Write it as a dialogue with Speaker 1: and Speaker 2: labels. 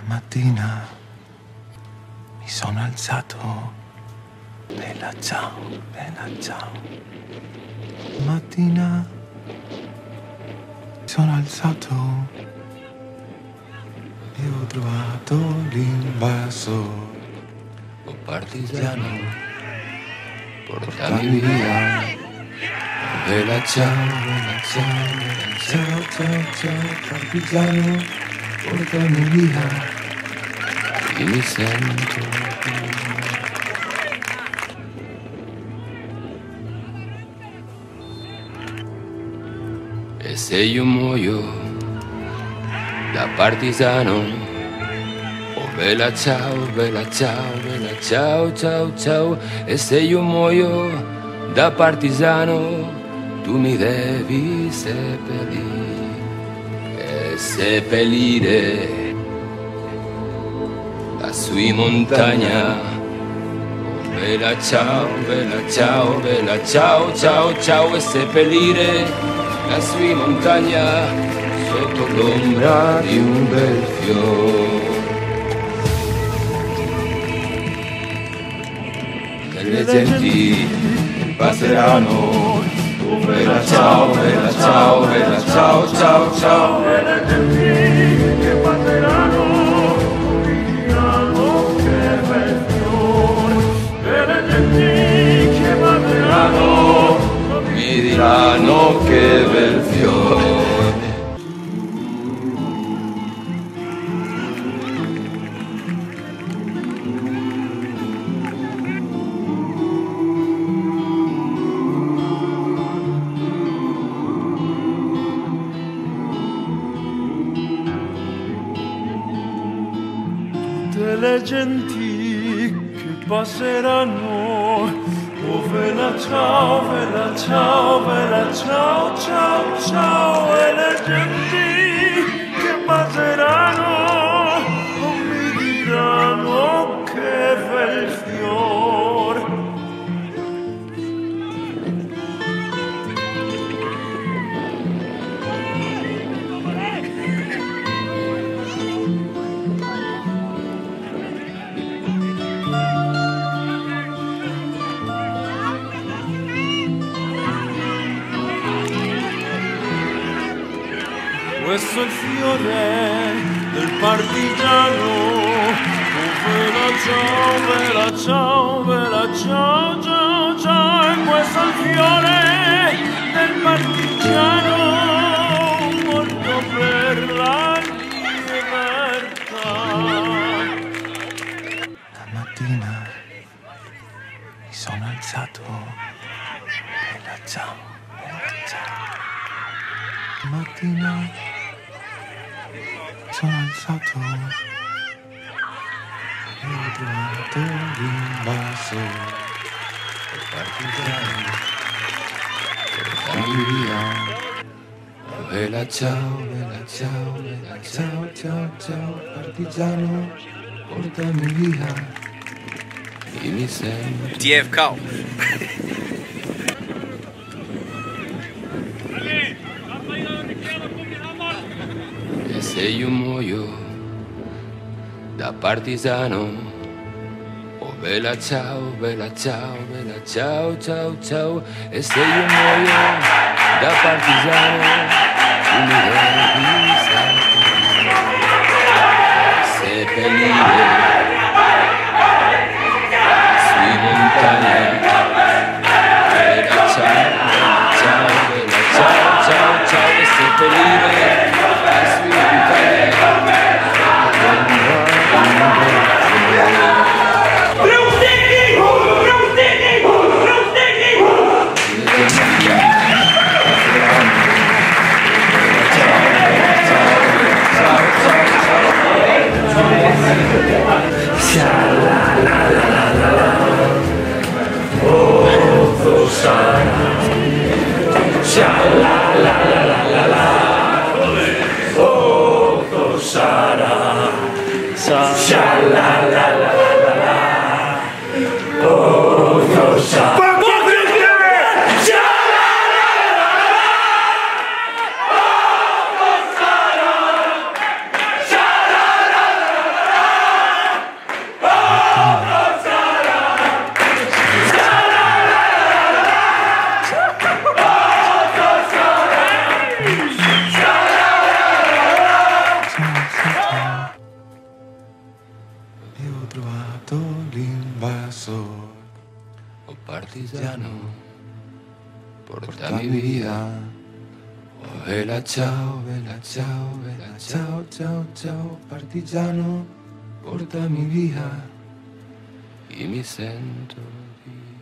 Speaker 1: Mattina mi sono alzato, bella ciao, bella ciao. Mattina mi sono alzato e ho trovato l'invaso.
Speaker 2: Oh partigiano, portami via. Bella ciao, bella ciao, bella ciao, ciao, ciao, partigiano, portami via. Io mi sento e se io muoio da partigiano, oh bella ciao, bella ciao, bella ciao, ciao, ciao. E se io muoio da partigiano, tu mi devi seppellire e seppellire lassù in montagna. Oh bella ciao, bella ciao, bella ciao, ciao, ciao. E seppellire lassù in montagna sotto l'ombra di un bel fiore. E le genti passeranno. Oh bella ciao, bella ciao, bella ciao, ciao, ciao.
Speaker 3: E le genti che passeranno mi diranno che bel fiore. E le genti che passeranno
Speaker 2: Mi diranno che bel fiore.
Speaker 3: tutte le genti che passeranno. Oh bella ciao, bella ciao, bella ciao, ciao, ciao. E le genti che passeranno mi diranno che bel fiore. Questo è il fiore del partigiano. Oh bella ciao, bella ciao, bella ciao, ciao, ciao. E questo è il fiore del partigiano, morto per la libertà.
Speaker 1: La mattina mi sono alzato, bella ciao, bella ciao. Mattina mi sono alzato e ho trovato l'invaso.
Speaker 2: Oh partigiano, portami via. Oh bella ciao, bella ciao, bella ciao, ciao, ciao. Partigiano, portami via. Io mi sento
Speaker 4: TFK.
Speaker 2: e se io muoio da partigiano, oh bella ciao, bella ciao, bella ciao, ciao, ciao. E se io muoio da partigiano, tu mi devi seppellire sui montagna. Bella ciao, bella ciao, bella ciao, ciao, ciao. E seppellire sui montagna.
Speaker 1: sol.
Speaker 2: Oh partigiano, porta mi via. Oh vela ciao, vela ciao, vela ciao, ciao, ciao, partigiano, portami via. E mi sento di